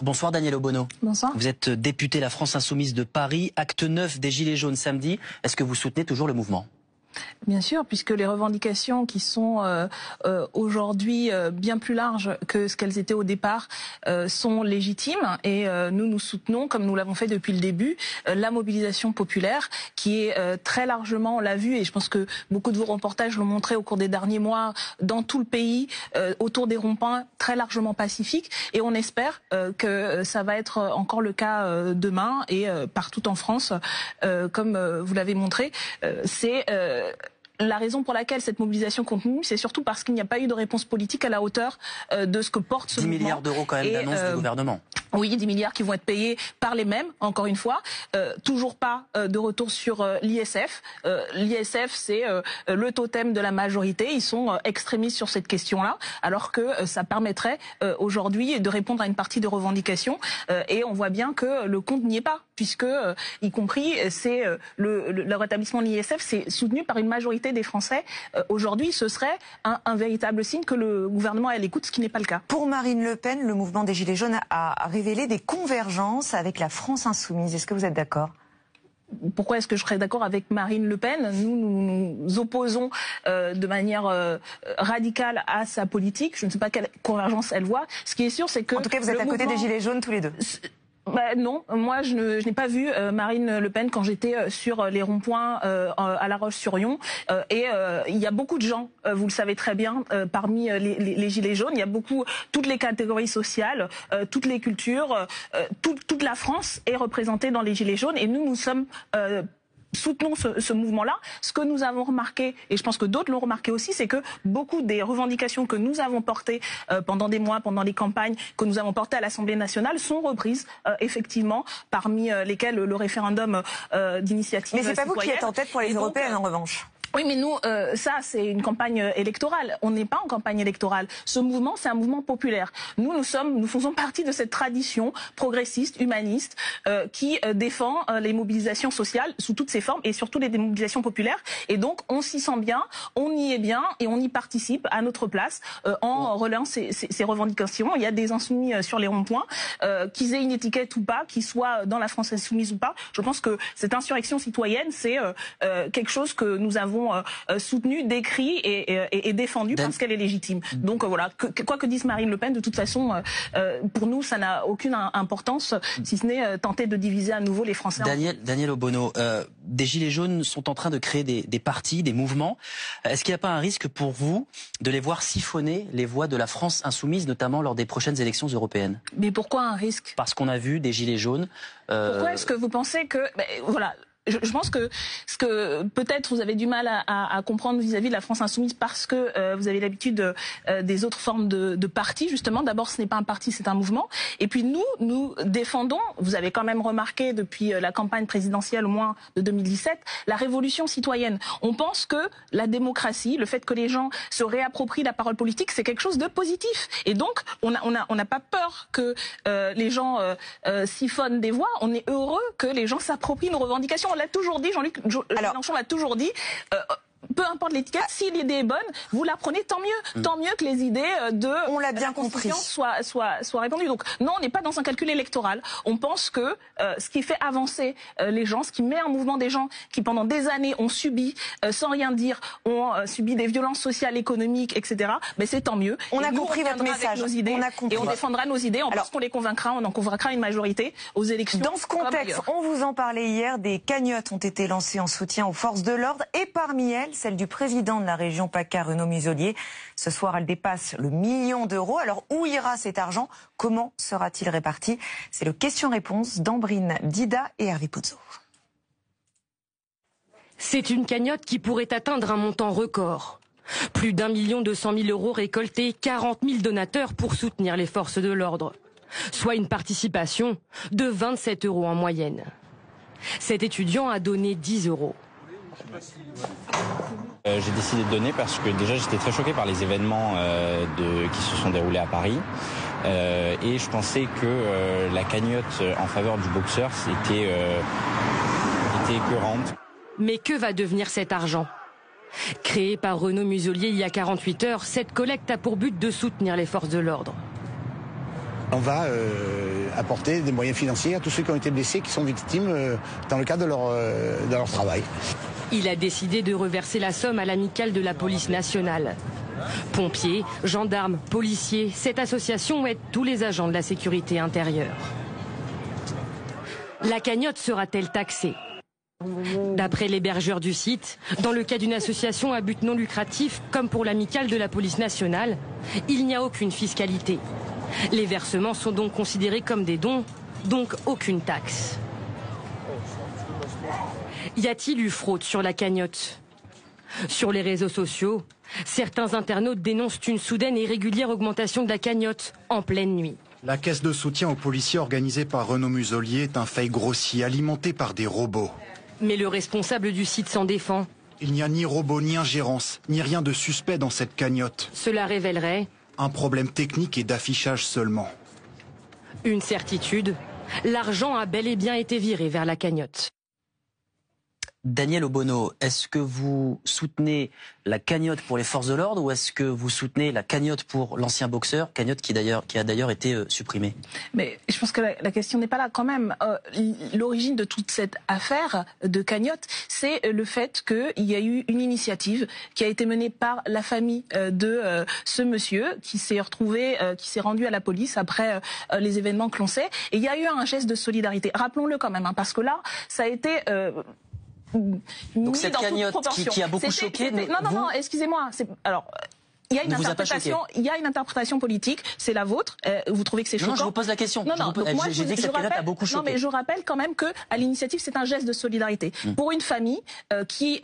Bonsoir Danielle Obono. Bonsoir. Vous êtes députée La France Insoumise de Paris, acte 9 des Gilets jaunes samedi. Est-ce que vous soutenez toujours le mouvement ? Bien sûr, puisque les revendications qui sont aujourd'hui bien plus larges que ce qu'elles étaient au départ sont légitimes et nous soutenons, comme nous l'avons fait depuis le début, la mobilisation populaire qui est très largement, on l'a vu et je pense que beaucoup de vos reportages l'ont montré au cours des derniers mois, dans tout le pays, autour des ronds-points, très largement pacifiques et on espère que ça va être encore le cas demain et partout en France, comme vous l'avez montré, c'est... La raison pour laquelle cette mobilisation continue, c'est surtout parce qu'il n'y a pas eu de réponse politique à la hauteur de ce que porte ce mouvement. 10 milliards d'euros quand même d'annonce du gouvernement. Oui, 10 milliards qui vont être payés par les mêmes, encore une fois. Toujours pas de retour sur l'ISF. L'ISF, c'est le totem de la majorité. Ils sont extrémistes sur cette question-là, alors que ça permettrait aujourd'hui de répondre à une partie de revendications. Et on voit bien que le compte n'y est pas, puisque, y compris, c'est le rétablissement de l'ISF, c'est soutenu par une majorité des Français. Aujourd'hui, ce serait un véritable signe que le gouvernement est à l'écoute, ce qui n'est pas le cas. Pour Marine Le Pen, le mouvement des Gilets jaunes a révélé des convergences avec la France Insoumise. Est-ce que vous êtes d'accord ? Pourquoi est-ce que je serais d'accord avec Marine Le Pen ? Nous nous opposons de manière radicale à sa politique. Je ne sais pas quelle convergence elle voit. Ce qui est sûr, c'est que... En tout cas, vous êtes à côté des Gilets jaunes tous les deux. Non, moi je n'ai pas vu Marine Le Pen quand j'étais sur les ronds-points à La Roche-sur-Yon. Et il y a beaucoup de gens, vous le savez très bien, parmi les Gilets jaunes. Il y a toutes les catégories sociales, toutes les cultures, toute la France est représentée dans les Gilets jaunes. Et nous sommes... soutenons ce mouvement-là. Ce que nous avons remarqué, et je pense que d'autres l'ont remarqué aussi, c'est que beaucoup des revendications que nous avons portées pendant des mois, pendant les campagnes que nous avons portées à l'Assemblée nationale sont reprises, effectivement, parmi lesquelles le référendum d'initiative citoyenne. Mais c'est pas vous qui êtes en tête pour les européennes, en revanche. Oui, mais nous, ça, c'est une campagne électorale. On n'est pas en campagne électorale. Ce mouvement, c'est un mouvement populaire. Nous faisons partie de cette tradition progressiste, humaniste, qui défend les mobilisations sociales sous toutes ses formes et surtout les mobilisations populaires. Et donc, on s'y sent bien, on y est bien et on y participe à notre place en relayant ces revendications. Il y a des insoumis sur les ronds-points, qu'ils aient une étiquette ou pas, qu'ils soient dans la France insoumise ou pas. Je pense que cette insurrection citoyenne, c'est quelque chose que nous avons soutenu, décrit et défendu parce qu'elle est légitime. Donc voilà, quoi que dise Marine Le Pen, de toute façon, pour nous, ça n'a aucune importance, si ce n'est tenter de diviser à nouveau les Français. Danielle Obono, des Gilets jaunes sont en train de créer des partis, des mouvements. Est-ce qu'il n'y a pas un risque pour vous de les voir siphonner les voix de la France insoumise, notamment lors des prochaines élections européennes ? Mais pourquoi un risque ? Parce qu'on a vu des Gilets jaunes... Pourquoi est-ce que vous pensez que... voilà. Je pense que ce que peut-être vous avez du mal à comprendre vis-à-vis de la France insoumise parce que vous avez l'habitude des autres formes de partis, justement. D'abord, ce n'est pas un parti, c'est un mouvement. Et puis nous défendons, vous avez quand même remarqué depuis la campagne présidentielle au moins de 2017, la révolution citoyenne. On pense que la démocratie, le fait que les gens se réapproprient la parole politique, c'est quelque chose de positif. Et donc, on n'a pas peur que les gens siphonnent des voix. On est heureux que les gens s'approprient nos revendications. On l'a toujours dit, Jean-Luc Mélenchon l'a toujours dit, peu importe l'étiquette, si l'idée est bonne, vous la prenez, tant mieux. Tant mieux que les idées on l'a bien compris, soient répandues. Donc non, on n'est pas dans un calcul électoral. On pense que ce qui fait avancer les gens, ce qui met en mouvement des gens qui pendant des années ont subi, sans rien dire, ont subi des violences sociales, économiques, etc., mais c'est tant mieux. On a compris votre message. On a compris. Et on défendra nos idées. On pense qu'on les convaincra, on en convaincra une majorité aux élections. Dans ce contexte, on vous en parlait hier, des cagnottes ont été lancées en soutien aux forces de l'ordre et parmi elles, celle du président de la région PACA, Renaud Muselier. Ce soir, elle dépasse le 1 million d'euros. Alors, où ira cet argent ? Comment sera-t-il réparti ? C'est le question-réponse d'Ambrine Dida et Hervé Pozzo. C'est une cagnotte qui pourrait atteindre un montant record. Plus d'1 200 000 euros récoltés, 40 000 donateurs pour soutenir les forces de l'ordre. Soit une participation de 27 euros en moyenne. Cet étudiant a donné 10 euros. J'ai décidé de donner parce que déjà j'étais très choqué par les événements qui se sont déroulés à Paris et je pensais que la cagnotte en faveur du boxeur était écœurante. Mais que va devenir cet argent ? Créée par Renaud Muselier il y a 48 heures, cette collecte a pour but de soutenir les forces de l'ordre. On va apporter des moyens financiers à tous ceux qui ont été blessés, qui sont victimes dans le cadre de leur travail. Il a décidé de reverser la somme à l'amicale de la police nationale. Pompiers, gendarmes, policiers, cette association aide tous les agents de la sécurité intérieure. La cagnotte sera-t-elle taxée ? D'après l'hébergeur du site, dans le cas d'une association à but non lucratif, comme pour l'amicale de la police nationale, il n'y a aucune fiscalité. Les versements sont donc considérés comme des dons, donc aucune taxe. Y a-t-il eu fraude sur la cagnotte ? Sur les réseaux sociaux, certains internautes dénoncent une soudaine et régulière augmentation de la cagnotte en pleine nuit. La caisse de soutien aux policiers organisée par Renaud Muselier est un fake grossier alimenté par des robots. Mais le responsable du site s'en défend. Il n'y a ni robot, ni ingérence, ni rien de suspect dans cette cagnotte. Cela révélerait un problème technique et d'affichage seulement. Une certitude, l'argent a bel et bien été viré vers la cagnotte. Daniel Obono, est-ce que vous soutenez la cagnotte pour les forces de l'ordre ou est-ce que vous soutenez la cagnotte pour l'ancien boxeur, cagnotte qui a d'ailleurs été supprimée? Mais je pense que la question n'est pas là quand même. L'origine de toute cette affaire de cagnotte, c'est le fait qu'il y a eu une initiative qui a été menée par la famille de ce monsieur qui s'est retrouvé, qui s'est rendu à la police après les événements que l'on sait. Et il y a eu un geste de solidarité. Rappelons-le quand même, hein, parce que là, ça a été... Donc cette cagnotte qui a beaucoup choqué... Non, excusez-moi. Alors... Il y a une interprétation politique, c'est la vôtre. Vous trouvez que c'est choquant? Non, je vous pose la question. J'ai dit que cette cagnotte a beaucoup choqué. Non, mais je rappelle quand même que à l'initiative, c'est un geste de solidarité pour une famille qui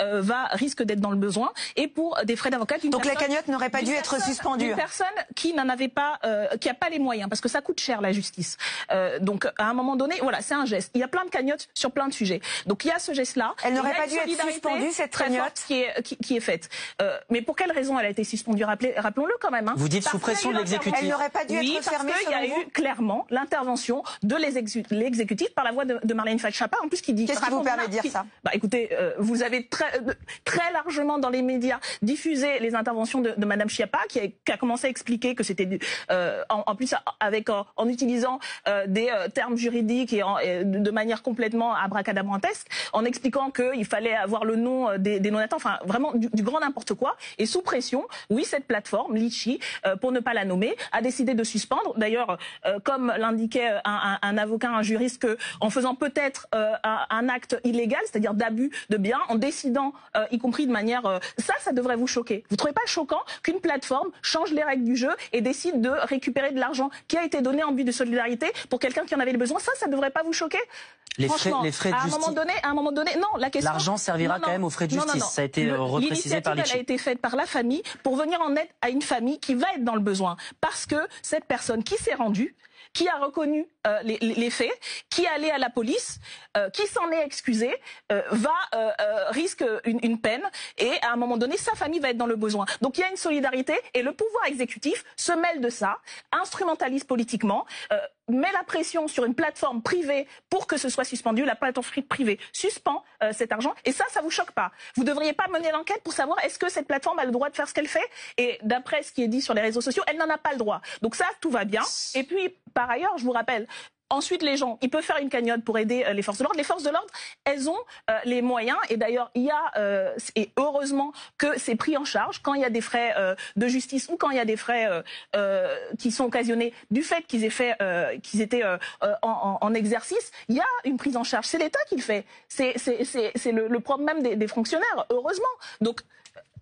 risque d'être dans le besoin et pour des frais d'avocat. Donc la cagnotte n'aurait pas dû être suspendue. Une personne qui n'en avait pas, qui a pas les moyens, parce que ça coûte cher la justice. Donc à un moment donné, voilà, c'est un geste. Il y a plein de cagnottes sur plein de sujets. Donc il y a ce geste-là. Elle n'aurait pas dû être suspendue cette cagnotte qui est faite. Mais pour quelle raison elle a été suspendue? Rappelons-le quand même. Hein. Vous dites sous pression de l'exécutif. Elle n'aurait pas dû être fermée. Il y a eu clairement l'intervention de l'exécutif par la voix de Marlène Schiappa, en plus qui dit... Qu'est-ce qui vous permet de dire ça? Écoutez, vous avez très largement dans les médias diffusé les interventions de Madame Schiappa, qui a commencé à expliquer que c'était en plus en utilisant des termes juridiques et de manière complètement abracadabrantesque, en expliquant qu'il fallait avoir le nom des donateurs, enfin vraiment du grand n'importe quoi, et sous pression, oui, cette plateforme, Litchi, pour ne pas la nommer, a décidé de suspendre. D'ailleurs, comme l'indiquait un avocat, un juriste, qu'en faisant peut-être un acte illégal, c'est-à-dire d'abus de biens, en décidant, y compris de manière... ça devrait vous choquer. Vous ne trouvez pas choquant qu'une plateforme change les règles du jeu et décide de récupérer de l'argent qui a été donné en but de solidarité pour quelqu'un qui en avait le besoin? Ça devrait pas vous choquer? Les frais de justice. À un moment donné, non, la question... L'argent servira quand même aux frais de justice. Ça a été reprécisé par Litchi. L'initiative a été faite par la famille pour venir en aide à une famille qui va être dans le besoin. Parce que cette personne qui s'est rendue, qui a reconnu les faits, qui est allé à la police, qui s'en est excusé, risque une peine et à un moment donné, sa famille va être dans le besoin. Donc il y a une solidarité et le pouvoir exécutif se mêle de ça, instrumentalise politiquement, met la pression sur une plateforme privée pour que ce soit suspendu. La plateforme privée suspend cet argent et ça vous choque pas. Vous devriez pas mener l'enquête pour savoir est-ce que cette plateforme a le droit de faire ce qu'elle fait? Et d'après ce qui est dit sur les réseaux sociaux, elle n'en a pas le droit. Donc ça, tout va bien. Et puis, par ailleurs, je vous rappelle, ensuite, les gens, ils peuvent faire une cagnotte pour aider les forces de l'ordre. Les forces de l'ordre, elles ont les moyens. Et d'ailleurs, il y a, et heureusement que c'est pris en charge quand il y a des frais de justice ou quand il y a des frais qui sont occasionnés du fait qu'ils étaient en exercice. Il y a une prise en charge. C'est l'État qui le fait. C'est le problème même des fonctionnaires, heureusement. Donc,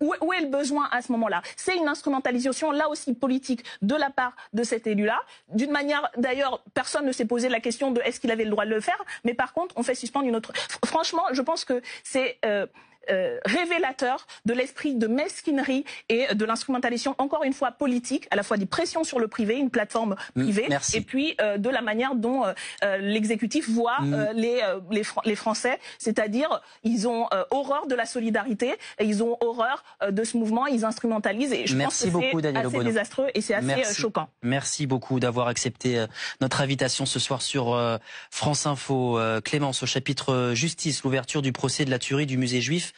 où est le besoin à ce moment-là? C'est une instrumentalisation, là aussi politique, de la part de cet élu-là. D'une manière, d'ailleurs, personne ne s'est posé la question de est-ce qu'il avait le droit de le faire, mais par contre, on fait suspendre une autre. Franchement, je pense que c'est révélateur de l'esprit de mesquinerie et de l'instrumentalisation, encore une fois, politique, à la fois des pressions sur le privé, une plateforme privée, et puis de la manière dont l'exécutif voit les Français, c'est-à-dire ils ont horreur de la solidarité, et ils ont horreur de ce mouvement, ils instrumentalisent, et je pense que c'est assez désastreux et c'est assez choquant. Merci beaucoup d'avoir accepté notre invitation ce soir sur France Info. Clémence, au chapitre justice, l'ouverture du procès de la tuerie du musée juif